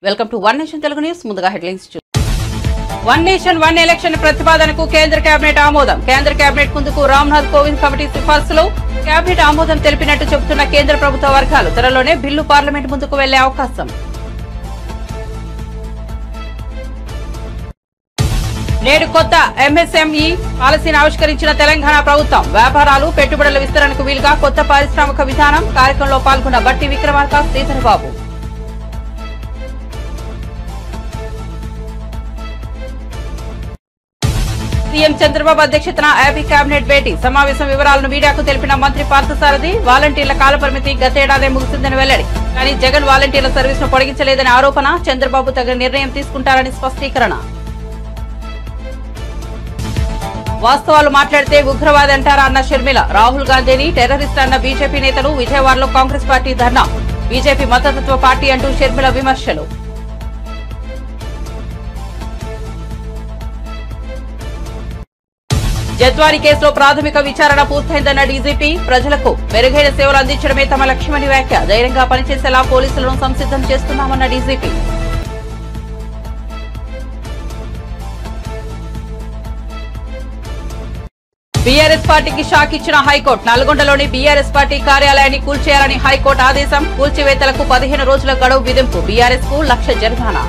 Welcome to one nation Telugu news. ముందుగా headlines చూద్దాం. One nation one election ప్రతిపాదనకు కేంద్ర cabinet ఆమోదం. కేంద్ర కేబినెట్ ముందుకు రామ్నాథ్ కోవింద్ కమిటీ సిఫార్సులు. కేబినెట్ ఆమోదం తెలిపినట్టు చెబుతున్న కేంద్ర ప్రభుత్వ వర్గాలు. త్వరలోనే బిల్లు పార్లమెంట్ ముందుకు వెళ్లే అవకాశం. నేడు కొత్త ఎంఎస్ఎంఈ పాలసీని ఆవిష్కరించిన తెలంగాణ ప్రభుత్వం. వ్యాపారాలు పెట్టుబడుల విస్తరణకు వీలుగా కొత్త పారిశ్రామిక విధానం. కార్యక్రమంలో పాల్గొన్న బట్టి విక్రమార్క, శ్రీధర్ బాబు. సీఎం చంద్రబాబు అధ్యక్షతన ఏపీ కేబినెట్ భేటీ. సమావేశం వివరాలను మీడియాకు తెలిపిన మంత్రి పార్థసారథి. వాలంటీర్ల కాలపరిమితి గతేడాదే ముగిసిందని వెల్లడి. కానీ జగన్ వాలంటీర్ల సర్వీస్ ను పొడిగించలేదని ఆరోపణ. చంద్రబాబు తగిన నిర్ణయం తీసుకుంటారని స్పష్టీకరణ. వాస్తవాలు మాట్లాడితే ఉగ్రవాది అంటారా అన్న షర్మిల. రాహుల్ గాంధీని టెర్రరిస్ట్ అన్న బీజేపీ నేతలు. విజయవాడలో కాంగ్రెస్ పార్టీ ధర్నా. బీజేపీ మతతత్వ పార్టీ అంటూ షర్మిల విమర్శలు. జత్వాని కేసులో ప్రాథమిక విచారణ పూర్తయిందన్న డీజీపీ. ప్రజలకు మెరుగైన సేవలు అందించడమే తమ లక్ష్యమని వ్యాఖ్య. ధైర్యంగా పనిచేసేలా పోలీసులను సంసిద్దం చేస్తున్నామన్న డీజీపీ. బీఆర్ఎస్ పార్టీకి షాక్ ఇచ్చిన హైకోర్టు. నల్గొండలోని బీఆర్ఎస్ పార్టీ కార్యాలయాన్ని కూల్చేయాలని హైకోర్టు ఆదేశం. కూల్చివేతలకు 15 రోజుల గడువు విధింపు. బీఆర్ఎస్ కు 1 లక్ష జరిమానా.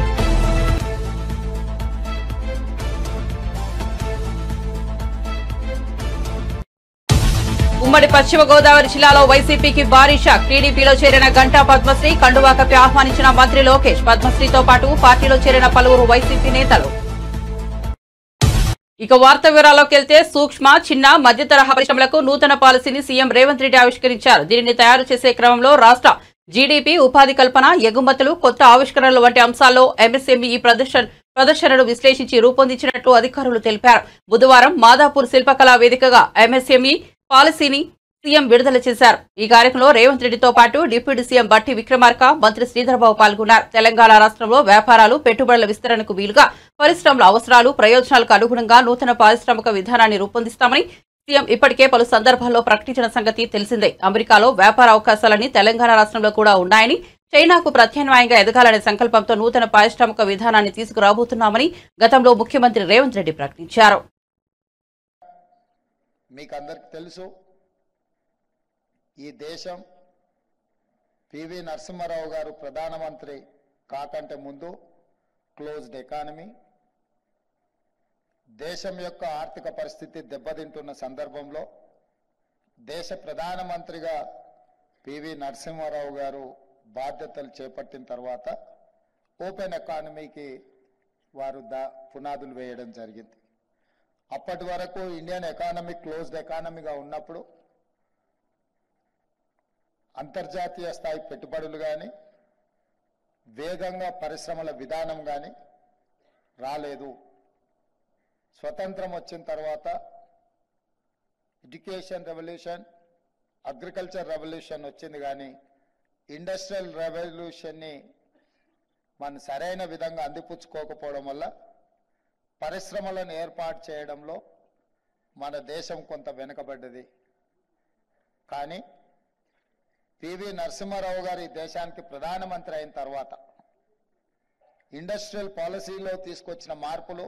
ఉమ్మడి పశ్చిమ గోదావరి జిల్లాలో వైసీపీకి భారీ షాక్. టీడీపీలో చేరిన గంటా పద్మశ్రీ. కండువాకపై ఆహ్వానించిన మంత్రి లోకేష్. పద్మశ్రీతో పాటు పార్టీలో చేరిన పలువురు వైసీపీ నేతలు. ఇక వార్త వివరాల్లోకి వెళ్తే సూక్ష్మ, చిన్న, మధ్య తరహా పరిశ్రమలకు నూతన పాలసీని సీఎం రేవంత్ రెడ్డి ఆవిష్కరించారు. దీనిని తయారు చేసే క్రమంలో రాష్ట్ర జీడీపీ, ఉపాధి కల్పన, ఎగుమతులు, కొత్త ఆవిష్కరణలు వంటి అంశాల్లో ఎంఎస్ఎంఈ ప్రదర్శనను విశ్లేషించి రూపొందించినట్లు అధికారులు తెలిపారు. బుధవారం మాదాపూర్ శిల్పకళా వేదికగా ఎంఎస్ఎంఈ పాలసీని సీఎం విడుదల చేశారు. ఈ కార్యక్రమంలో రేవంత్ రెడ్డితో పాటు డిప్యూటీ సీఎం బట్టి విక్రమార్క, మంత్రి శ్రీధర్ బాబు పాల్గొన్నారు. తెలంగాణ రాష్ట్రంలో వ్యాపారాలు పెట్టుబడుల విస్తరణకు వీలుగా పరిశ్రమల అవసరాలు, ప్రయోజనాలకు అనుగుణంగా నూతన పారిశ్రామిక విధానాన్ని రూపొందిస్తామని సీఎం ఇప్పటికే పలు సందర్భాల్లో ప్రకటించిన సంగతి తెలిసిందే. అమెరికాలో వ్యాపార అవకాశాలన్నీ తెలంగాణ రాష్ట్రంలో కూడా ఉన్నాయని, చైనాకు ప్రత్యామ్నాయంగా ఎదగాలనే సంకల్పంతో నూతన పారిశ్రామిక విధానాన్ని తీసుకురాబోతున్నామని గతంలో ముఖ్యమంత్రి రేవంత్ రెడ్డి ప్రకటించారు. మీకందరికి తెలుసు, ఈ దేశం పివి నరసింహారావు గారు ప్రధానమంత్రి కాకంటే ముందు క్లోజ్డ్ ఎకానమీ, దేశం యొక్క ఆర్థిక పరిస్థితి దెబ్బతింటున్న సందర్భంలో దేశ ప్రధానమంత్రిగా పివి నరసింహారావు గారు బాధ్యతలు చేపట్టిన తర్వాత ఓపెన్ ఎకానమీకి వారు పునాదులు వేయడం జరిగింది. అప్పటి వరకు ఇండియన్ ఎకానమీ క్లోజ్డ్ ఎకానమీగా ఉన్నప్పుడు అంతర్జాతీయ స్థాయి పెట్టుబడులు కానీ, వేగంగా పరిశ్రమల విధానం కానీ రాలేదు. స్వతంత్రం వచ్చిన తర్వాత ఎడ్యుకేషన్ రెవల్యూషన్, అగ్రికల్చర్ రెవల్యూషన్ వచ్చింది, కానీ ఇండస్ట్రియల్ రెవల్యూషన్ని మనం సరైన విధంగా అందిపుచ్చుకోకపోవడం వల్ల పరిశ్రమలను ఏర్పాటు చేయడంలో మన దేశం కొంత వెనుకబడ్డది. కానీ పివి నరసింహారావు గారు ఈ దేశానికి ప్రధానమంత్రి అయిన తర్వాత ఇండస్ట్రియల్ పాలసీలో తీసుకొచ్చిన మార్పులు,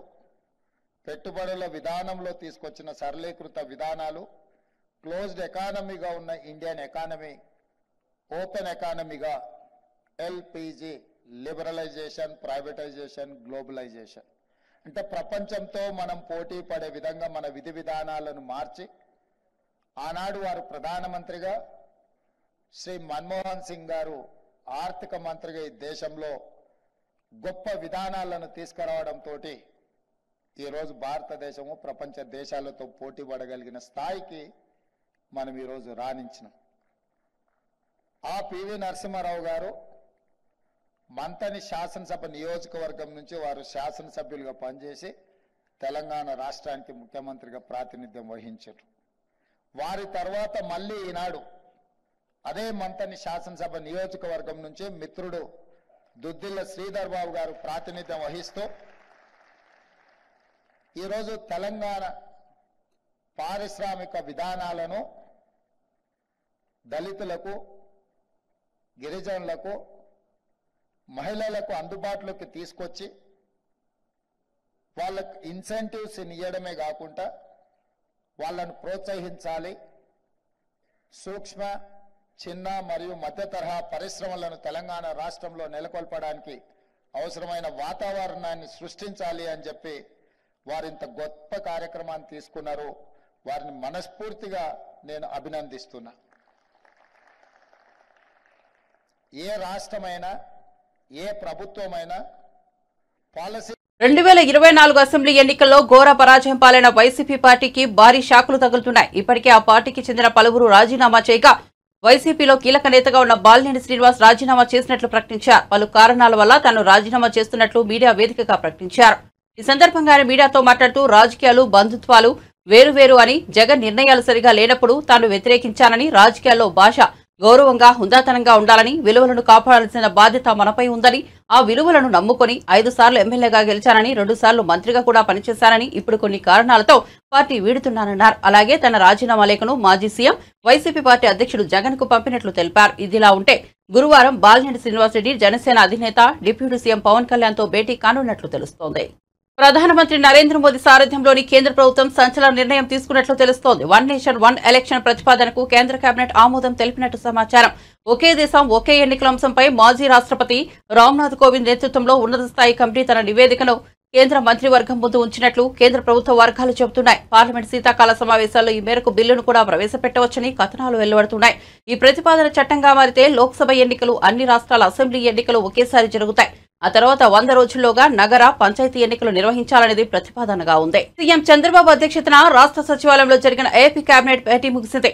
పెట్టుబడుల విధానంలో తీసుకొచ్చిన సరళీకృత విధానాలు, క్లోజ్డ్ ఎకానమీగా ఉన్న ఇండియన్ ఎకానమీ ఓపెన్ ఎకానమీగా ఎల్పీజీ, లిబరలైజేషన్, ప్రైవేటైజేషన్, గ్లోబలైజేషన్, అంటే ప్రపంచంతో మనం పోటీ పడే విధంగా మన విధి విధానాలను మార్చి, ఆనాడు వారు ప్రధానమంత్రిగా, శ్రీ మన్మోహన్ సింగ్ గారు ఆర్థిక మంత్రిగా ఈ దేశంలో గొప్ప విధానాలను తీసుకురావడంతో ఈరోజు భారతదేశము ప్రపంచ దేశాలతో పోటీ పడగలిగిన స్థాయికి మనం ఈరోజు రాణించినాం. ఆ పివి నరసింహారావు గారు మంతని శాసనసభ నియోజకవర్గం నుంచి వారు శాసనసభ్యులుగా పనిచేసి తెలంగాణ రాష్ట్రానికి ముఖ్యమంత్రిగా ప్రాతినిధ్యం వహించారు. వారి తర్వాత మళ్ళీ ఈనాడు అదే మంతని శాసనసభ నియోజకవర్గం నుంచి మిత్రుడు దుద్దిల్ల శ్రీధర్ బాబు గారు ప్రాతినిధ్యం వహిస్తూ ఈరోజు తెలంగాణ పారిశ్రామిక విధానాలను దళితులకు, గిరిజనులకు, మహిళలకు అందుబాటులోకి తీసుకొచ్చి వాళ్ళకు ఇన్సెంటివ్స్ ఇవ్వడమే కాకుండా వాళ్ళను ప్రోత్సహించాలి. సూక్ష్మ, చిన్న మరియు మధ్య తరహా పరిశ్రమలను తెలంగాణ రాష్ట్రంలో నెలకొల్పడానికి అవసరమైన వాతావరణాన్ని సృష్టించాలి అని చెప్పి వారింత గొప్ప కార్యక్రమాన్ని తీసుకున్నారు. వారిని మనస్ఫూర్తిగా నేను అభినందిస్తున్నా. ఏ రాష్ట్రమైనా ఏ ప్రభుత్వమైనా పాలసీ 2024 అసెంబ్లీ ఎన్నికల్లో ఘోర పరాజయం పాలైన వైసీపీ పార్టీకి భారీ షాకులు తగులుతున్నాయి. ఇప్పటికే ఆ పార్టీకి చెందిన పలువురు రాజీనామా చేయగా వైసీపీలో కీలక నేతగా ఉన్న బాలినేని శ్రీనివాస్ రాజీనామా చేసినట్లు ప్రకటించారు. పలు కారణాల వల్ల తాను రాజీనామా చేస్తున్నట్లు మీడియా వేదికగా ప్రకటించారు. ఈ సందర్భంగా ఆయన మీడియాతో మాట్లాడుతూ రాజకీయాలు, బంధుత్వాలు వేరువేరు అని, జగన్ నిర్ణయాలు సరిగా లేనప్పుడు తాను వ్యతిరేకించానని, రాజకీయాల్లో భాష గౌరవంగా, హుందాతనంగా ఉండాలని, విలువలను కాపాడాల్సిన బాధ్యత మనపై ఉందని, ఆ విలువలను నమ్ముకొని 5 సార్లు ఎమ్మెల్యేగా గెలిచానని, 2 సార్లు మంత్రిగా కూడా పనిచేశానని, ఇప్పుడు కొన్ని కారణాలతో పార్టీ వీడుతున్నానన్నారు. అలాగే తన రాజీనామా లేఖను మాజీ సీఎం, వైసీపీ పార్టీ అధ్యక్షుడు జగన్ కు పంపినట్లు తెలిపారు. ఇదిలా ఉంటే గురువారం బాలినేని శ్రీనివాసరెడ్డి జనసేన అధినేత డిప్యూటీ సీఎం పవన్ కళ్యాణ్ తో భేటీ కానున్నట్లు తెలుస్తోంది. ప్రధానమంత్రి నరేంద్ర మోదీ సారథ్యంలోని కేంద్ర ప్రభుత్వం సంచలన నిర్ణయం తీసుకున్నట్లు తెలుస్తోంది. 1 నేషన్ 1 ఎలక్షన్ ప్రతిపాదనకు కేంద్ర కేబినెట్ ఆమోదం తెలిపినట్టు సమాచారం. ఒకే దేశం ఒకే ఎన్నికల అంశంపై మాజీ రాష్ట్రపతి రామ్నాథ్ కోవింద్ నేతృత్వంలో ఉన్నత స్థాయి కమిటీ తన నివేదికను కేంద్ర మంత్రివర్గం ముందు ఉంచినట్లు కేంద్ర ప్రభుత్వ వర్గాలు చెబుతున్నాయి. పార్లమెంట్ శీతాకాల సమావేశాల్లో ఈ మేరకు బిల్లును కూడా ప్రవేశపెట్టవచ్చని కథనాలు వెలువడుతున్నాయి. ఈ ప్రతిపాదన చట్టంగా మారితే లోక్సభ ఎన్నికలు, అన్ని రాష్ట్రాల అసెంబ్లీ ఎన్నికలు ఒకేసారి జరుగుతాయి. ఆ తర్వాత 100 రోజుల్లోగా నగర, పంచాయతీ ఎన్నికలు నిర్వహించాలనేది ప్రతిపాదనగా ఉంది. సీఎం చంద్రబాబు అధ్యక్షతన రాష్ట్ర సచివాలయంలో జరిగిన ఏపీ కేబినెట్ భేటీ ముగిసింది.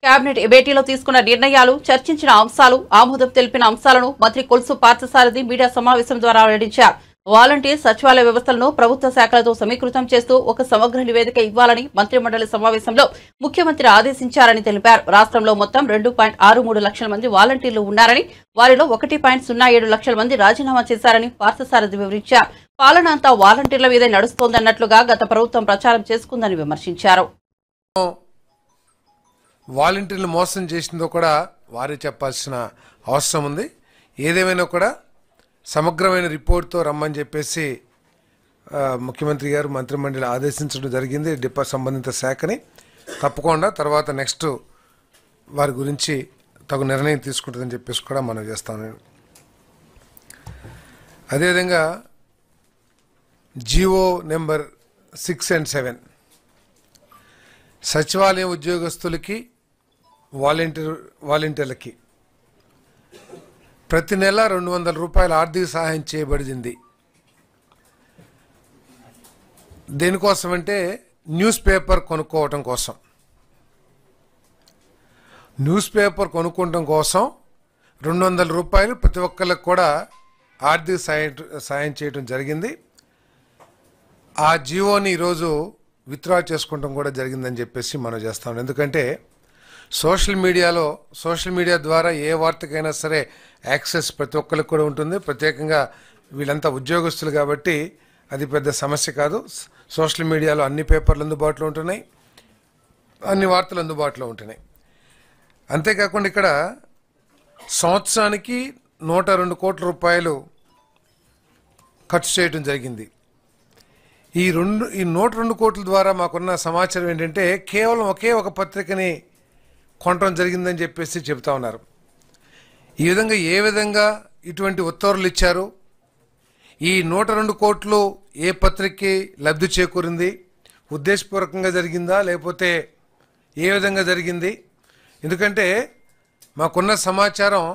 కేబినెట్ భేటీలో తీసుకున్న నిర్ణయాలు, చర్చించిన అంశాలు, ఆమోదం తెలిపిన అంశాలను మంత్రి కొలుసు పార్థసారథి మీడియా సమావేశం ద్వారా వెల్లడించారు. వాలంటీర్ సచివాలయ వ్యవస్థలను ప్రభుత్వ శాఖలతో సమీకృతం చేస్తూ ఒక సమగ్ర నివేదిక ఇవ్వాలని మంత్రిమండలి సమావేశంలో ముఖ్యమంత్రి ఆదేశించారని తెలిపారు. రాష్ట్రంలో మొత్తం 2.63 లక్షల మంది వాలంటీర్లు ఉన్నారని, వారిలో 1.07 లక్షల మంది రాజీనామా చేశారని పార్థసారథి వివరించారు. పాలన అంతా వాలంటీర్ల మీదే నడుస్తోందన్నట్లుగా గత ప్రభుత్వం ప్రచారం చేసుకుందని విమర్శించారు. వాలంటీర్లు మోసం చేసిందో కూడా వారే చెప్పాల్సిన అవసరం ఉంది. ఏదేమైనా కూడా సమగ్రమైన రిపోర్ట్తో రమ్మని చెప్పేసి ముఖ్యమంత్రి గారు మంత్రిమండలి ఆదేశించడం జరిగింది. సంబంధిత శాఖని తప్పకుండా తర్వాత నెక్స్ట్ వారి గురించి తగు నిర్ణయం తీసుకుంటుందని చెప్పేసి కూడా మనం చేస్తాను. అదేవిధంగా జీవో నెంబర్ 6 and 7 సచివాలయం ఉద్యోగస్తులకి, వాలంటీర్లకి ప్రతి నెల 200 రూపాయల ఆర్థిక సహాయం చేయబడింది. దేనికోసమంటే న్యూస్ పేపర్ కొనుక్కోవటం కోసం. న్యూస్ పేపర్ కొనుక్కోవటం కోసం 200 రూపాయలు ప్రతి ఒక్కరికి కూడా ఆర్థిక సాయం చేయడం జరిగింది. ఆ జీవోని ఈరోజు విత్డ్రా చేసుకోవడం కూడా జరిగిందని చెప్పేసి మనం చేస్తాం. ఎందుకంటే సోషల్ మీడియా ద్వారా ఏ వార్తకైనా సరే యాక్సెస్ ప్రతి ఒక్కరికి కూడా ఉంటుంది. ప్రత్యేకంగా వీళ్ళంతా ఉద్యోగస్తులు కాబట్టి అది పెద్ద సమస్య కాదు. సోషల్ మీడియాలో అన్ని పేపర్లు అందుబాటులో ఉంటున్నాయి, అన్ని వార్తలు అందుబాటులో ఉంటున్నాయి. అంతేకాకుండా ఇక్కడ సంవత్సరానికి 102 కోట్ల రూపాయలు ఖర్చు చేయడం జరిగింది. ఈ 102 కోట్ల ద్వారా మాకున్న సమాచారం ఏంటంటే కేవలం ఒకే ఒక పత్రికని కొనడం జరిగిందని చెప్పేసి చెబుతా ఉన్నారు. ఈ విధంగా ఏ విధంగా ఇటువంటి ఉత్తర్వులు ఇచ్చారు, ఈ 102 కోట్లు ఏ పత్రికకి లబ్ధి చేకూరింది, ఉద్దేశపూర్వకంగా జరిగిందా లేకపోతే ఏ విధంగా జరిగింది? ఎందుకంటే మాకున్న సమాచారం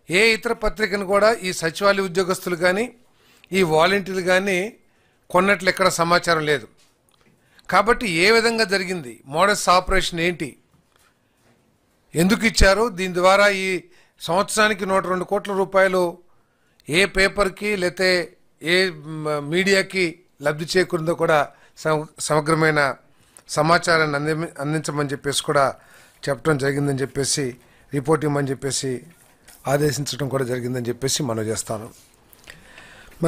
ఏ ఇతర పత్రికను కూడా ఈ సచివాలయ ఉద్యోగస్తులు కానీ ఈ వాలంటీర్లు కానీ కొన్నట్లు ఎక్కడ సమాచారం లేదు. కాబట్టి ఏ విధంగా జరిగింది, మోడస్ ఆపరేషన్ ఏంటి, ఎందుకు ఇచ్చారు, దీని ద్వారా ఈ సంవత్సరానికి 102 కోట్ల రూపాయలు ఏ పేపర్కి లేతే ఏ మీడియాకి లబ్ధి చేకూరిందో కూడా సమగ్రమైన సమాచారాన్ని అందించమని చెప్పేసి కూడా చెప్పడం జరిగిందని చెప్పేసి, రిపోర్ట్ ఇవ్వమని చెప్పేసి ఆదేశించడం కూడా జరిగిందని చెప్పేసి మనం చేస్తాను.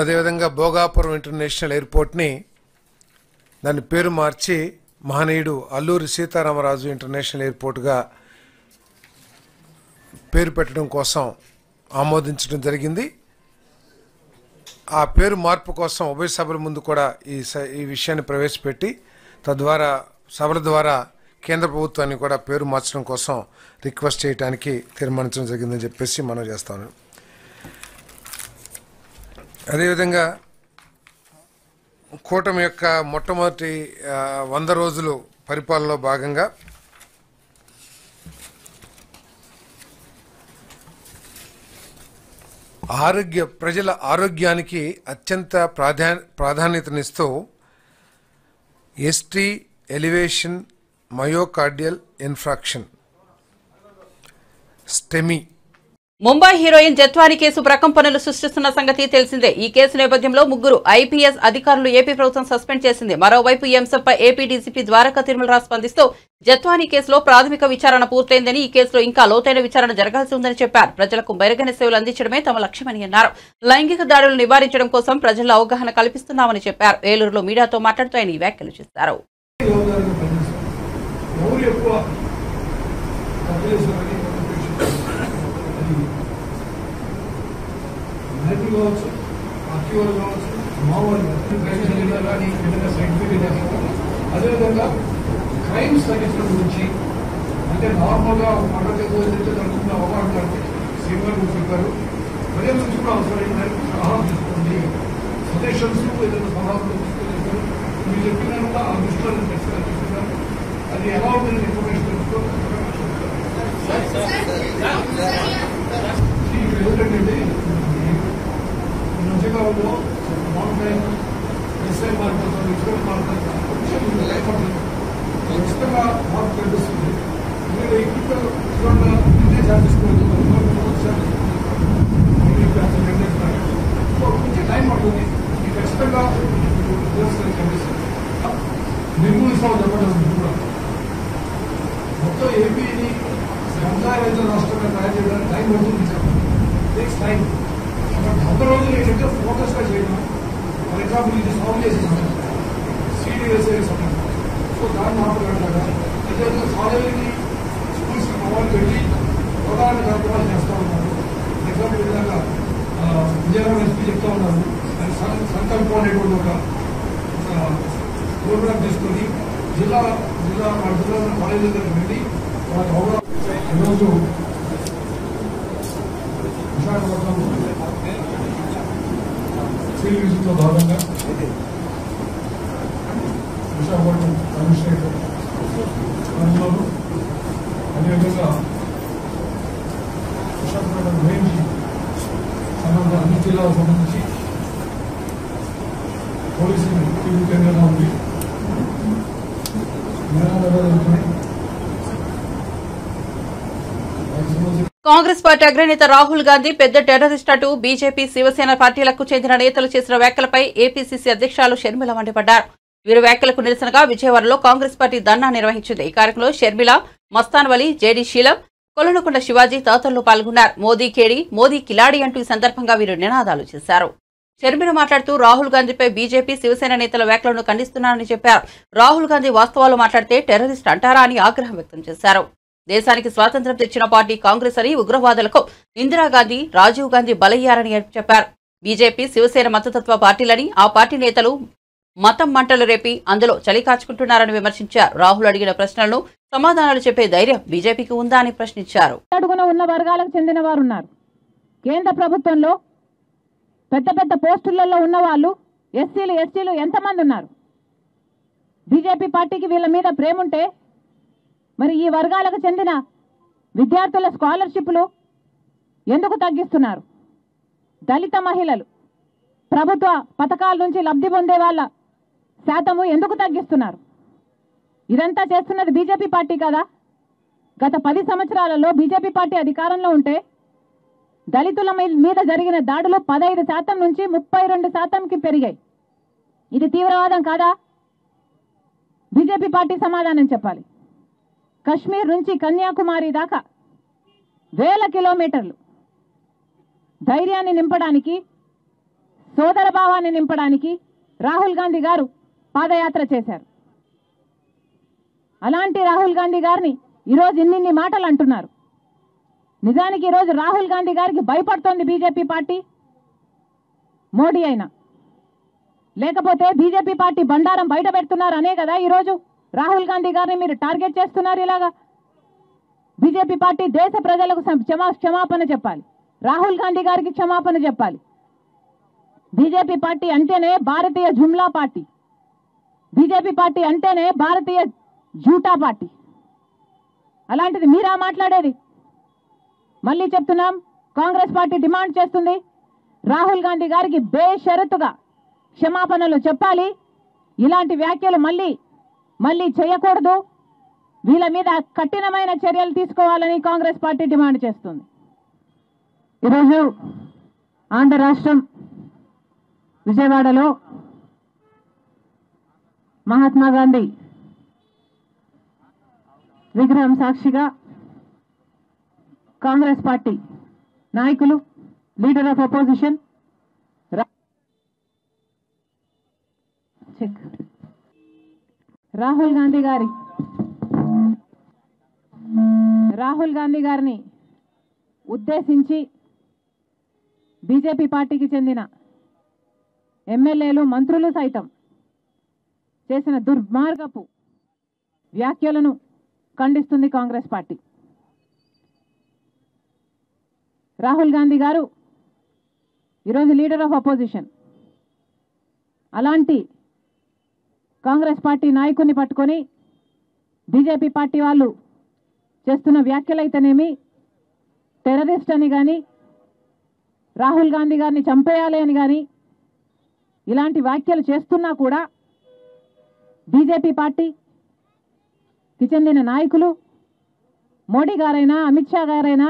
అదేవిధంగా భోగాపురం ఇంటర్నేషనల్ ఎయిర్పోర్ట్ని దాని పేరు మార్చి మహనీయుడు అల్లూరి సీతారామరాజు ఇంటర్నేషనల్ ఎయిర్పోర్ట్గా పేరు పెట్టడం కోసం ఆమోదించడం జరిగింది. ఆ పేరు మార్పు కోసం ఉభయ సభల ముందు కూడా ఈ విషయాన్ని ప్రవేశపెట్టి తద్వారా సభల ద్వారా కేంద్ర ప్రభుత్వాన్ని కూడా పేరు మార్చడం కోసం రిక్వెస్ట్ చేయడానికి తీర్మానించడం జరిగిందని చెప్పేసి మనం చేస్తాను. అదేవిధంగా కూటమి యొక్క మొట్టమొదటి 100 రోజులు పరిపాలనలో భాగంగా ప్రజల ఆరోగ్యానికి అత్యంత ప్రాధాన్యతనిస్తూ ST elevation myocardial infarction STEMI Mumbai heroine Jethwani case ప్రకంపనలు సృష్టిస్తున్న సంగతి తెలిసిందే. ఈ కేసు నేపథ్యంలో 3 ఐపీఎస్ అధికారులు ఏపీ ప్రభుత్వం సస్పెండ్ చేసింది. మరోవైపు ఈ అంశంపై ఏపీ డీజీపీ ద్వారకా తిరుమలరావు స్పందిస్తూ జత్వాని కేసులో ప్రాథమిక విచారణ పూర్తయిందని, ఈ కేసులో ఇంకా లోతైన విచారణ జరగాల్సి ఉందని చెప్పారు. ప్రజలకు మెరుగైన సేవలు అందించడమే తమ లక్ష్యమని అన్నారు. లైంగిక దాడులు నివారించడం కోసం ప్రజల్లో అవగాహన కల్పిస్తున్నామని చెప్పారు. ఏలూరులో మీడియాతో మాట్లాడుతూ ఆయన ఈ వ్యాఖ్యలు చేశారు. కావచ్చు, ఆర్టీఓలు కావచ్చు, మామూలు కానీ ఏదైనా సైంటిఫిక్ అదేవిధంగా క్రైమ్స్ తగ్గించడం గురించి అంటే నార్మల్గా మర్డర్ చేస్తే జరుగుతున్న అవగాహన సీనియర్ చెప్పారు. ప్రజల నుంచి కూడా అవసరమైన సలహా తీసుకోండి, సజెషన్స్ ఏదైనా సలహాలు తీసుకుని మీరు చెప్పినా కూడా ఆ దృష్టిలో తీసుకున్నారు. అది ఎలా ఉందని ఇన్ఫర్మేషన్ తెలుసుకోవాలి. ఏంటంటే మధ్యకాలంలో మౌంటైన్ ఎస్ఐ మారుతారు, ఇసుక మారుతారు, కొంచెం ఖచ్చితంగా మార్పు కనిపిస్తుంది. మీరు ఇక్కడ నిర్ణయం సాధించుకోవచ్చు, కొంచెం టైం పడుతుంది. మీకు ఖచ్చితంగా కనిపిస్తుంది. నిర్మూలిస్తామని చెప్పడం కూడా మొత్తం ఏపీని వ్యవసాయ రాష్ట్రంగా తయారు చేయడానికి టైం పడుతుంది. Takes time. 100 రోజులు ఏంటంటే ఫోకస్గా చేయడం. ఫర్ ఎగ్జాంపుల్ ఇది సాల్వ్ చేసేసాం, సీడీ వేసేసాం. సో దాన్ని మాట్లాడతాగా అదేవిధంగా కాలేజీని స్కూల్స్కి మొబైల్ పెట్టి ప్రధాన కార్యక్రమాలు చేస్తూ ఉన్నారు. ఫర్ ఎగ్జాంపుల్ విధంగా విజయనగరం ఎస్పీ చెప్తా ఉన్నారు, సంకల్పం అనేటువంటి ఒక ప్రోగ్రామ్ తీసుకొని జిల్లా కాలేజీ దగ్గర వెళ్ళి వాళ్ళకి అవగాహన. ఈరోజు విశాఖపట్నం ఫీల్డ్ విజిట్లో భాగంగా విశాఖపట్నం కమిషనరేట్ పరిధిలోను అదేవిధంగా విశాఖపట్నం రేంజ్ సంబంధ అన్ని జిల్లాలకు సంబంధించి పోలీసులు తీవ్ర కేంద్రంగా ఉంది. కాంగ్రెస్ పార్టీ అగ్రనేత రాహుల్ గాంధీ పెద్ద టెర్రరిస్ట్ అంటూ బీజేపీ, శివసేన పార్టీలకు చెందిన నేతలు చేసిన వ్యాఖ్యలపై ఏపీసీసీ అధ్యక్షురాలు షర్మిల మండిపడ్డారు. వీరి వ్యాఖ్యలకు నిరసనగా విజయవాడలో కాంగ్రెస్ పార్టీ ధర్నా నిర్వహించింది. ఈ కార్యక్రమంలో షర్మిల, మస్తాన్ వలి, జేడీ శీలం, కొలనుకొండ శివాజీ తదితరులు పాల్గొన్నారు. మోదీ కేడి, మోదీ కిలాడి అంటూ ఈ సందర్భంగా వీరు నినాదాలు చేశారు. షర్మిల మాట్లాడుతూ రాహుల్ గాంధీపై బీజేపీ, శివసేన నేతల వ్యాఖ్యలను ఖండిస్తున్నారని చెప్పారు. రాహుల్ గాంధీ వాస్తవాలు మాట్లాడితే టెర్రరిస్ట్ అంటారా అని ఆగ్రహం వ్యక్తం చేశారు. దేశానికి స్వాతంత్ర్యం తెచ్చిన పార్టీ కాంగ్రెస్ అని, ఉగ్రవాదులకు ఇందిరాగాంధీ, రాజీవ్ గాంధీ బలయ్యారని చెప్పారు. బీజేపీ, శివసేన మతతత్వ పార్టీలని, ఆ పార్టీ నేతలు మతం మంటలు రేపి అందులో చలి కాచుకుంటున్నారని విమర్శించారు. రాహుల్ అడిగిన ప్రశ్నలను సమాధానాలు చెప్పే ధైర్యం బీజేపీకి ఉందా అని ప్రశ్నించారు. అడుగున ఉన్న వర్గాలకు చెందిన వారు ఉన్నారు. కేంద్ర ప్రభుత్వంలో పెద్ద పెద్ద పోస్టులలో ఉన్న వాళ్ళు ఎస్సీలు, ఎస్టీలు ఎంతమంది ఉన్నారు? బీజేపీ పార్టీకి వీళ్ళ మీద ప్రేమ ఉంటే మరి ఈ వర్గాలకు చెందిన విద్యార్థుల స్కాలర్షిప్లు ఎందుకు తగ్గిస్తున్నారు? దళిత మహిళలు, ప్రభుత్వ పథకాల నుంచి లబ్ధి పొందే వాళ్ళ శాతము ఎందుకు తగ్గిస్తున్నారు? ఇదంతా చేస్తున్నది బీజేపీ పార్టీ కదా. గత 10 సంవత్సరాలలో బీజేపీ పార్టీ అధికారంలో ఉంటే దళితుల మీద జరిగిన దాడులు 15% నుంచి 32%కి పెరిగాయి. ఇది తీవ్రవాదం కాదా? బీజేపీ పార్టీ సమాధానం చెప్పాలి. కశ్మీర్ నుంచి కన్యాకుమారి దాకా వేల కిలోమీటర్లు ధైర్యాన్ని నింపడానికి, సోదర భావాన్ని నింపడానికి రాహుల్ గాంధీ గారు పాదయాత్ర చేశారు. అలాంటి రాహుల్ గాంధీ గారిని ఈరోజు ఇన్ని మాటలు అంటున్నారు. నిజానికి ఈరోజు రాహుల్ గాంధీ గారికి భయపడుతోంది బీజేపీ పార్టీ. మోడీ అయినా, లేకపోతే బీజేపీ పార్టీ బండారం బయట పెడుతున్నారు అనే కదా ఈరోజు రాహుల్ గాంధీ గారిని మీరు టార్గెట్ చేస్తున్నారు. ఇలాగా బీజేపీ పార్టీ దేశ ప్రజలకు క్షమాపణ చెప్పాలి, రాహుల్ గాంధీ గారికి క్షమాపణ చెప్పాలి. బీజేపీ పార్టీ అంటేనే భారతీయ జుమ్లా పార్టీ, బీజేపీ పార్టీ అంటేనే భారతీయ జూటా పార్టీ. అలాంటిది మీరా మాట్లాడేది? మళ్ళీ చెప్తున్నాం, కాంగ్రెస్ పార్టీ డిమాండ్ చేస్తుంది రాహుల్ గాంధీ గారికి బేషరతుగా క్షమాపణలు చెప్పాలి. ఇలాంటి వ్యాఖ్యలు మళ్ళీ చేయకూడదు. వీళ్ళ మీద కఠినమైన చర్యలు తీసుకోవాలని కాంగ్రెస్ పార్టీ డిమాండ్ చేస్తుంది. ఈరోజు ఆంధ్ర రాష్ట్రం విజయవాడలో మహాత్మా గాంధీ విగ్రహం సాక్షిగా కాంగ్రెస్ పార్టీ నాయకులు, leader of opposition Rahul Gandhi గారిని ఉద్దేశించి బీజేపీ పార్టీకి చెందిన ఎమ్మెల్యేలు, మంత్రులు సైతం చేసిన దుర్మార్గపు వ్యాఖ్యలను ఖండిస్తుంది కాంగ్రెస్ పార్టీ. రాహుల్ గాంధీ గారు ఈరోజు లీడర్ ఆఫ్ అపోజిషన్. అలాంటి కాంగ్రెస్ పార్టీ నాయకుడిని పట్టుకొని బీజేపీ పార్టీ వాళ్ళు చేస్తున్న వ్యాఖ్యలైతేనేమి, టెర్రరిస్ట్ అని కానీ, రాహుల్ గాంధీ గారిని చంపేయాలి అని కానీ ఇలాంటి వ్యాఖ్యలు చేస్తున్నా కూడా బీజేపీ పార్టీకి చెందిన నాయకులు, మోడీ గారైనా అమిత్ షా గారైనా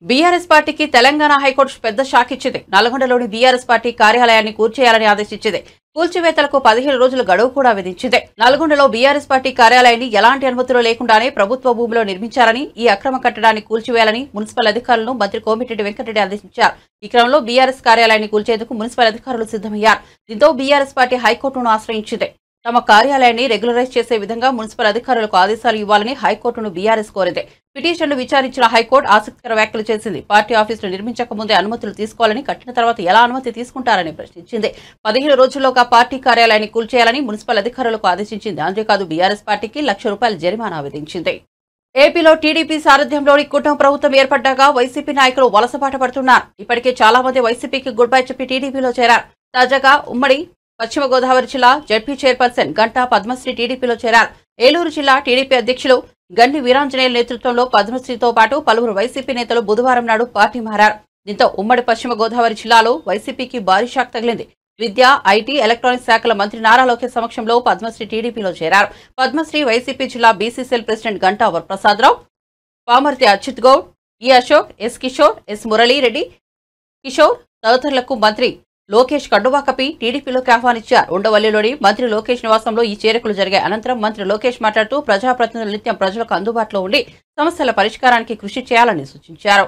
బీఆర్ఎస్ పార్టీకి తెలంగాణ హైకోర్టు పెద్ద షాక్ ఇచ్చింది. నల్గొండలోని బీఆర్ఎస్ పార్టీ కార్యాలయాన్ని కూల్చేయాలని ఆదేశించింది. కూల్చివేతలకు 15 రోజుల గడువు కూడా విధించింది. నల్గొండలో బీఆర్ఎస్ పార్టీ కార్యాలయాన్ని ఎలాంటి అనుమతులు లేకుండానే ప్రభుత్వ భూమిలో నిర్మించారని, ఈ అక్రమ కట్టడాన్ని కూల్చివేయాలని మున్సిపల్ అధికారులను మంత్రి కోమిటిరెడ్డి వెంకటరెడ్డి ఆదేశించారు. ఈ క్రమంలో బీఆర్ఎస్ కార్యాలయాన్ని కూల్చేందుకు మున్సిపల్ అధికారులు సిద్దమయ్యారు. దీంతో బీఆర్ఎస్ పార్టీ హైకోర్టును ఆశ్రయించింది. తమ కార్యాలయాన్ని రెగ్యులరైజ్ చేసే విధంగా మున్సిపల్ అధికారులకు ఆదేశాలు ఇవ్వాలని హైకోర్టును బీఆర్ఎస్ కోరింది. పిటిషన్ను విచారించిన హైకోర్టు ఆసక్తికర వ్యాఖ్యలు చేసింది. పార్టీ ఆఫీసులు నిర్మించక ముందే అనుమతులు తీసుకోవాలని, కట్టిన తర్వాత ఎలా అనుమతి తీసుకుంటారని ప్రశ్నించింది. 15 రోజుల్లోగా పార్టీ కార్యాలయాన్ని కూల్చేయాలని మున్సిపల్ అధికారులకు ఆదేశించింది. అంతేకాదు బీఆర్ఎస్ పార్టీకి ₹1,00,000 జరిమానా విధించింది. ఏపీలో టీడీపీ సారథ్యంలోని కూటమి ప్రభుత్వం ఏర్పడ్డాక వైసీపీ నాయకులు వలసబాట పడుతున్నారు. ఇప్పటికే చాలా మంది వైసీపీకి గుడ్ బై చెప్పి టీడీపీలో చేరారు. తాజాగా ఉమ్మడి పశ్చిమ గోదావరి జిల్లా జడ్పీ చైర్పర్సన్ గంటా పద్మశ్రీ టీడీపీలో చేరారు. ఏలూరు జిల్లా టీడీపీ అధ్యక్షులు గండి వీరాంజనేయుల నేతృత్వంలో పద్మశ్రీతో పాటు పలువురు వైసీపీ నేతలు బుధవారం నాడు పార్టీ మారారు. దీంతో ఉమ్మడి పశ్చిమ గోదావరి జిల్లాలో వైసీపీకి భారీ షాక్ తగిలింది. విద్య, ఐటీ, ఎలక్ట్రానిక్స్ శాఖల మంత్రి నారా లోకేష్ సమక్షంలో పద్మశ్రీ టీడీపీలో చేరారు. పద్మశ్రీ వైసీపీ జిల్లా బీసీసీఎల్ ప్రెసిడెంట్ గంటా వరప్రసాదరావు, పామర్తి అచ్యుత్ గౌడ్, ఈ అశోక్, ఎస్ కిషోర్, ఎస్ మురళీరెడ్డి కిషోర్ తదితరులకు మంత్రి లోకేష్ కండువా కప్పి టీడీపీలోకి ఆహ్వానించారు. ఉండవల్లిలోని మంత్రి లోకేష్ నివాసంలో ఈ చేరికలు జరిగాయి. అనంతరం మంత్రి లోకేష్ మాట్లాడుతూ ప్రజాప్రతినిధులు నిత్యం ప్రజలకు అందుబాటులో ఉండి సమస్యల పరిష్కారానికి కృషి చేయాలని సూచించారు.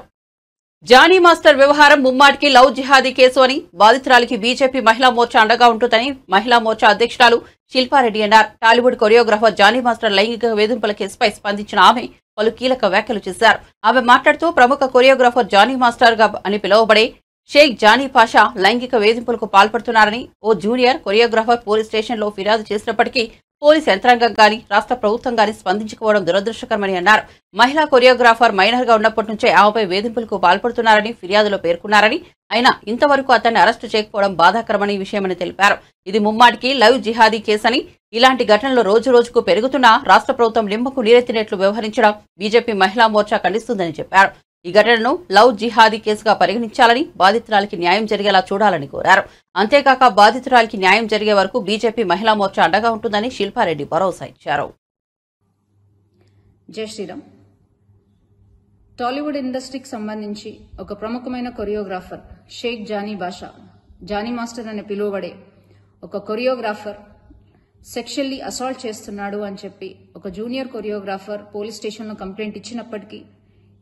జానీ మాస్టర్ వ్యవహారం ముమ్మాటికి లవ్ జిహాదీ కేసు అని, బాధితురాలికి బీజేపీ మహిళా మోర్చా అండగా ఉంటుందని మహిళా మోర్చా అధ్యక్షురాలు శిల్పారెడ్డి అన్నారు. టాలీవుడ్ కొరియోగ్రాఫర్ జానీ మాస్టర్ లైంగిక వేధింపుల కేసుపై స్పందించిన ఆమె పలు కీలక వ్యాఖ్యలు చేశారు. ఆమె మాట్లాడుతూ ప్రముఖ కొరియోగ్రాఫర్ జానీ మాస్టర్ గా అని పిలువబడే షేక్ జానీ పాషా లైంగిక వేధింపులకు పాల్పడుతున్నారని ఓ జూనియర్ కొరియోగ్రాఫర్ పోలీస్ స్టేషన్లో ఫిర్యాదు చేసినప్పటికీ పోలీస్ యంత్రాంగం గాని రాష్ట్ర ప్రభుత్వం గాని స్పందించకపోవడం దురదృష్టకరమని అన్నారు. మహిళా కొరియోగ్రాఫర్ మైనర్ గా ఉన్నప్పటి నుంచే ఆమెపై వేధింపులకు పాల్పడుతున్నారని ఫిర్యాదులో పేర్కొన్నారని, అయినా ఇంతవరకు అతన్ని అరెస్టు చేయకపోవడం బాధాకరమని విషయమని తెలిపారు. ఇది ముమ్మాటికి లవ్ జిహాదీ కేసని, ఇలాంటి ఘటనలు రోజు రోజుకు పెరుగుతున్నా రాష్ట్ర ప్రభుత్వం నిమ్మకు నీరెత్తినట్లు వ్యవహరించడం బీజేపీ మహిళా మోర్చా ఖండిస్తుందని చెప్పారు. ఈ ఘటనను లవ్ జిహాదీ కేసుగా పరిగణించాలని, బాధితురాలికి న్యాయం జరిగేలా చూడాలని కోరారు. అంతేకాక బాధితురాలికి న్యాయం జరిగే వరకు బీజేపీ మహిళా మోర్చా అండగా ఉంటుందని శిల్పారెడ్డి భరోసా ఇచ్చారు. జై శ్రీరామ్. టాలీవుడ్ ఇండస్ట్రీకి సంబంధించి ఒక ప్రముఖమైన కొరియోగ్రాఫర్ షేక్ జానీ బాషా, జానీ మాస్టర్ అని పిలువబడే ఒక కొరియోగ్రాఫర్ సెక్షువల్లీ అసాల్ట్ చేస్తున్నాడు అని చెప్పి ఒక జూనియర్ కొరియోగ్రాఫర్ పోలీస్ స్టేషన్లో కంప్లైంట్ ఇచ్చినప్పటికీ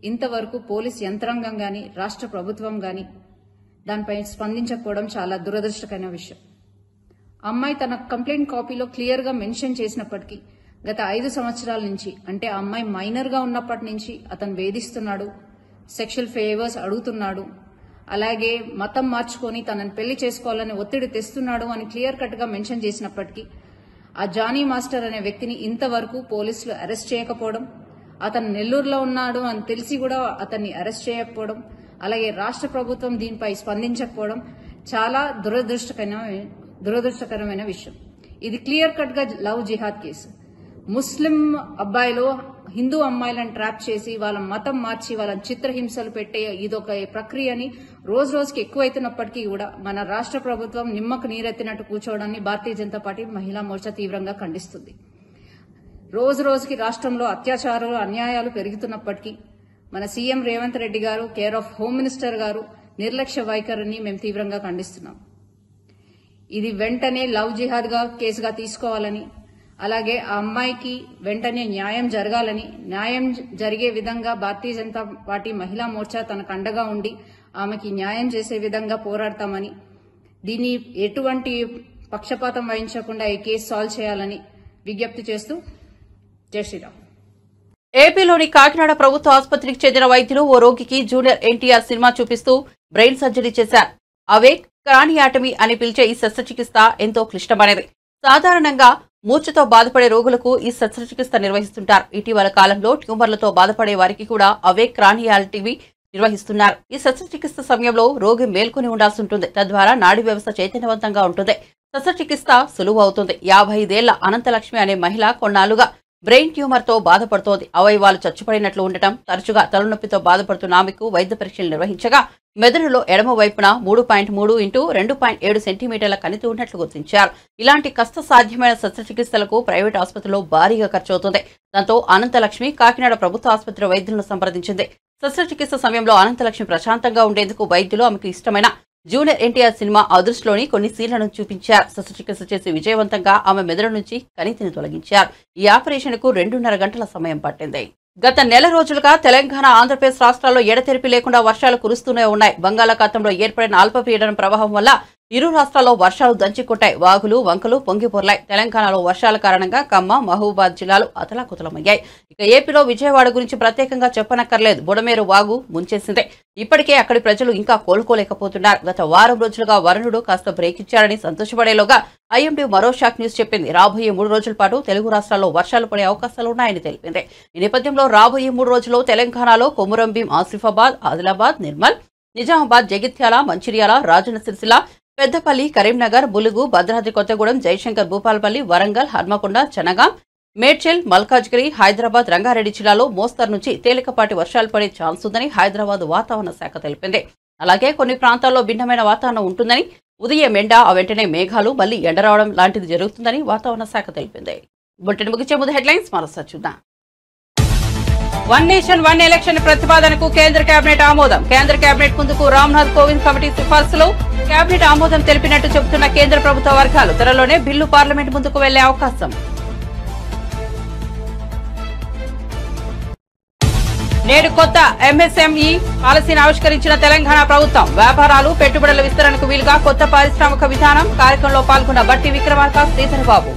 ఇంతవరకు పోలీస్ యంత్రాంగం గాని రాష్ట్ర ప్రభుత్వం గాని దానిపై స్పందించకపోవడం చాలా దురదృష్టకరమైన విషయం. అమ్మాయి తన కంప్లైంట్ కాపీలో క్లియర్ గా మెన్షన్ చేసినప్పటికీ గత 5 సంవత్సరాల నుంచి, అంటే ఆ అమ్మాయి మైనర్ గా ఉన్నప్పటి నుంచి అతను వేధిస్తున్నాడు, సెక్షువల్ ఫేవర్స్ అడుగుతున్నాడు అలాగే మతం మార్చుకొని తనని పెళ్లి చేసుకోవాలని ఒత్తిడి తెస్తున్నాడు అని క్లియర్ కట్ గా మెన్షన్ చేసినప్పటికీ ఆ జానీ మాస్టర్ అనే వ్యక్తిని ఇంతవరకు పోలీసులు అరెస్ట్ చేయకపోవడం, అతను నెల్లూరులో ఉన్నాడు అని తెలిసి కూడా అతన్ని అరెస్ట్ చేయకపోవడం, అలాగే రాష్ట్ర ప్రభుత్వం దీనిపై స్పందించకపోవడం చాలా దురదృష్టకరమైన విషయం. ఇది క్లియర్ కట్ గా లవ్ జిహాద్ కేసు. ముస్లిం అబ్బాయిలు హిందూ అమ్మాయిలను ట్రాప్ చేసి వాళ్ళ మతం మార్చి వాళ్ళని చిత్రహింసలు పెట్టే ఇదొక ప్రక్రియని రోజు రోజుకి ఎక్కువైతున్నప్పటికీ కూడా మన రాష్ట్ర ప్రభుత్వం నిమ్మకు నీరెత్తినట్టు కూర్చోవడాన్ని భారతీయ జనతా పార్టీ మహిళా మోర్చా తీవ్రంగా ఖండిస్తుంది. రోజు రోజుకి రాష్ట్రంలో అత్యాచారాలు అన్యాయాలు పెరుగుతున్నప్పటికీ మన సీఎం రేవంత్ రెడ్డి గారు, కేర్ ఆఫ్ హోమ్ మినిస్టర్ గారు నిర్లక్ష్య వైఖరిని మేము తీవ్రంగా ఖండిస్తున్నాం. ఇది వెంటనే లవ్ జిహాద్ గా కేసుగా తీసుకోవాలని, అలాగే ఆ అమ్మాయికి వెంటనే న్యాయం జరగాలని, న్యాయం జరిగే విధంగా భారతీయ జనతా పార్టీ మహిళా మోర్చా తనకు అండగా ఉండి ఆమెకి న్యాయం చేసే విధంగా పోరాడతామని, దీన్ని ఎటువంటి పక్షపాతం వహించకుండా ఈ కేసు సాల్వ్ చేయాలని విజ్ఞప్తి చేస్తూ జై శ్రీరామ్. ఏపీలోని కాకినాడ ప్రభుత్వ ఆసుపత్రికి చెందిన వైద్యులు ఓ రోగికి జూనియర్ ఎన్టీఆర్ సినిమా చూపిస్తూ బ్రెయిన్ సర్జరీ చేశారు. అవే క్రానియాటమీ అని పిలిచే ఈ శస్త్రచికిత్స ఎంతో క్లిష్టమైనది. సాధారణంగా మూర్ఛతో బాధపడే రోగులకు ఈ శస్త్రచికిత్స నిర్వహిస్తుంటారు. ఇటీవల కాలంలో ట్యూమర్లతో బాధపడే వారికి కూడా అవే క్రానియాటమీ నిర్వహిస్తున్నారు. ఈ శస్త్రచికిత్స సమయంలో రోగి మేల్కొని ఉండాల్సి ఉంటుంది. తద్వారా నాడీ వ్యవస్థ చైతన్యవంతంగా ఉంటుంది. శస్త్రచికిత్స సులువు అవుతుంది. 55 ఏళ్ల అనంతలక్ష్మి అనే మహిళ కొన్నాళ్లుగా బ్రెయిన్ ట్యూమర్ తో బాధపడుతోంది. అవయవాలు చచ్చుపడినట్లు ఉండటం, తరచుగా తలనొప్పితో బాధపడుతున్న ఆమెకు వైద్య పరీక్షలు నిర్వహించగా మెదడులో ఎడమ వైపున 3.3 x 2.7 సెంటీమీటర్ల కణితి ఉన్నట్లు గుర్తించారు. ఇలాంటి కష్టసాధ్యమైన శస్త్రచికిత్సలకు ప్రైవేట్ ఆసుపత్రిలో భారీగా ఖర్చవుతుంది. దాంతో అనంతలక్ష్మి కాకినాడ ప్రభుత్వ ఆసుపత్రి వైద్యులను సంప్రదించింది. శస్త్రచికిత్స సమయంలో అనంతలక్ష్మి ప్రశాంతంగా ఉండేందుకు వైద్యులు ఆమెకు ఇష్టమైన జూనియర్ ఎన్టీఆర్ సినిమా అదృష్టిలోని కొన్ని సీన్లను చూపించారు. శస్త్రచికిత్స చేసి విజయవంతంగా ఆమె మెదడు నుంచి కణితిని తొలగించారు. ఈ ఆపరేషన్ కు 2.5 గంటల సమయం పట్టింది. గత నెల రోజులుగా తెలంగాణ, ఆంధ్రప్రదేశ్ రాష్ట్రాల్లో ఎడతెరిపి లేకుండా వర్షాలు కురుస్తూనే ఉన్నాయి. బంగాళాఖాతంలో ఏర్పడిన అల్పపీడనం ప్రభావం వల్ల ఇరు రాష్ట్రాల్లో వర్షాలు దంచికొట్టాయి. వాగులు, వంకలు పొంగిపొర్లాయి. తెలంగాణలో వర్షాల కారణంగా ఖమ్మం, మహబూబాద్ జిల్లాలు అతలాకుతలమయ్యాయి. ఇక ఏపీలో విజయవాడ గురించి ప్రత్యేకంగా చెప్పనక్కర్లేదు. బుడమేరు వాగు ముంచేసింది. ఇప్పటికే అక్కడి ప్రజలు ఇంకా కోలుకోలేకపోతున్నారు. గత వారం రోజులుగా వరుణుడు కాస్త బ్రేక్ ఇచ్చారని సంతోషపడేలోగా ఐఎండీ మరో షాక్ న్యూస్ చెప్పింది. రాబోయే 3 రోజుల పాటు తెలుగు రాష్ట్రాల్లో వర్షాలు పడే అవకాశాలున్నాయని తెలిపింది. ఈ నేపథ్యంలో రాబోయే 3 రోజుల్లో తెలంగాణలో కొమురంభీం, ఆసిఫాబాద్, ఆదిలాబాద్, నిర్మల్, నిజామాబాద్, జగిత్యాల, మంచిర్యాల, రాజన్న సిరిసిల్ల, పెద్దపల్లి, కరీంనగర్, ములుగు, భద్రాద్రి కొత్తగూడెం, జయశంకర్ భూపాలపల్లి, వరంగల్, హన్మకొండ, చనగాం, మేడ్చల్, మల్కాజ్గిరి, హైదరాబాద్, రంగారెడ్డి జిల్లాలో మోస్తరు నుంచి తేలికపాటి వర్షాలు పడే ఛాన్స్ ఉందని హైదరాబాద్ వాతావరణ శాఖ తెలిపింది. అలాగే కొన్ని ప్రాంతాల్లో భిన్నమైన వాతావరణం ఉంటుందని, ఉదయం ఎండ, వెంటనే మేఘాలు, మళ్లీ ఎండ రావడం లాంటిది జరుగుతుందని వాతావరణ శాఖ తెలిపింది. బులెటిన్ ముగించే ముందు హెడ్లైన్స్ మరోసారి చూద్దాం. వన్ నేషన్ వన్ ఎలక్షన్ ప్రతిపాదనకు కేంద్ర కేబినెట్ ఆమోదం. కేంద్ర కేబినెట్ ముందుకు రామ్నాథ్ కోవింద్ కమిటీ సిఫార్సులు. కేబినెట్ ఆమోదం తెలిపినట్టు చెబుతున్న కేంద్ర ప్రభుత్వ వర్గాలు. త్వరలోనే బిల్లు పార్లమెంట్ ముందుకు వెళ్లే అవకాశం. నేడు కొత్త ఎంఎస్ఎంఈ పాలసీని ఆవిష్కరించిన తెలంగాణ ప్రభుత్వం. వ్యాపారాలు, పెట్టుబడుల విస్తరణకు వీలుగా కొత్త పారిశ్రామిక విధానం. కార్యక్రమంలో పాల్గొన్న బట్టి విక్రమార్క, శ్రీధరబాబు.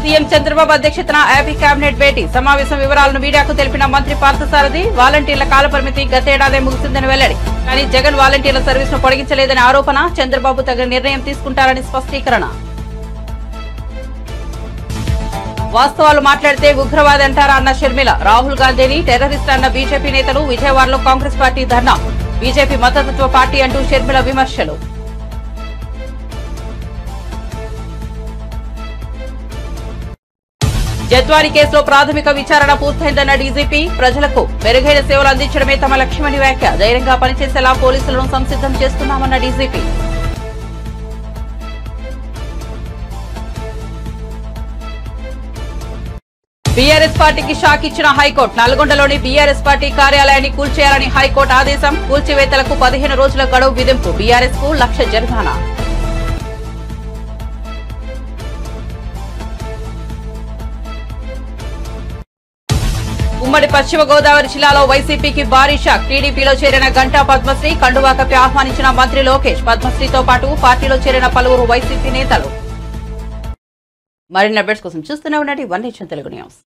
సీఎం చంద్రబాబు అధ్యక్షతన ఏపీ కేబినెట్ భేటీ. సమావేశం వివరాలను మీడియాకు తెలిపిన మంత్రి పార్థసారథి. వాలంటీర్ల కాలపరిమితి గతేడాదే ముగిసిందని వెల్లడి. కానీ జగన్ వాలంటీర్ల సర్వీస్ ను పొడిగించలేదని ఆరోపణ. చంద్రబాబు తగిన నిర్ణయం తీసుకుంటారని స్పష్టీకరణ. వాస్తవాలు మాట్లాడితే ఉగ్రవాది అంటారా అన్న షర్మిల. రాహుల్ గాంధీని టెర్రరిస్ట్ అన్న బీజేపీ నేతలు. విజయవాడలో కాంగ్రెస్ పార్టీ ధర్నా. బీజేపీ మతతత్వ పార్టీ అంటూ షర్మిల విమర్శలు. జత్వాని కేసులో ప్రాథమిక విచారణ పూర్తయిందన్న డీజీపీ. ప్రజలకు మెరుగైన సేవలు అందించడమే తమ లక్ష్యమని వ్యాఖ్య. ధైర్యంగా పనిచేసేలా పోలీసులను సంసిద్ధం చేస్తున్నామన్న డీజీపీ. బీఆర్ఎస్ పార్టీకి షాక్ ఇచ్చిన హైకోర్టు. నల్గొండలోని బీఆర్ఎస్ పార్టీ కార్యాలయాన్ని కూల్చేయాలని హైకోర్టు ఆదేశం. కూల్చివేతలకు 15 రోజుల గడువు విధింపు. బీఆర్ఎస్ కు 1 లక్ష జరిమానా. ఉమ్మడి పశ్చిమ గోదావరి జిల్లాలో వైసీపీకి భారీ షాక్. టీడీపీలో చేరిన గంటా పద్మశ్రీ. కండువాకపై ఆహ్వానించిన మంత్రి లోకేష్. పద్మశ్రీతో పాటు పార్టీలో చేరిన పలువురు వైసీపీ నేతలు. మరిన్ని అప్డేట్స్ కోసం చూస్తూనే ఉండండి వన్ నేషన్ తెలుగు న్యూస్.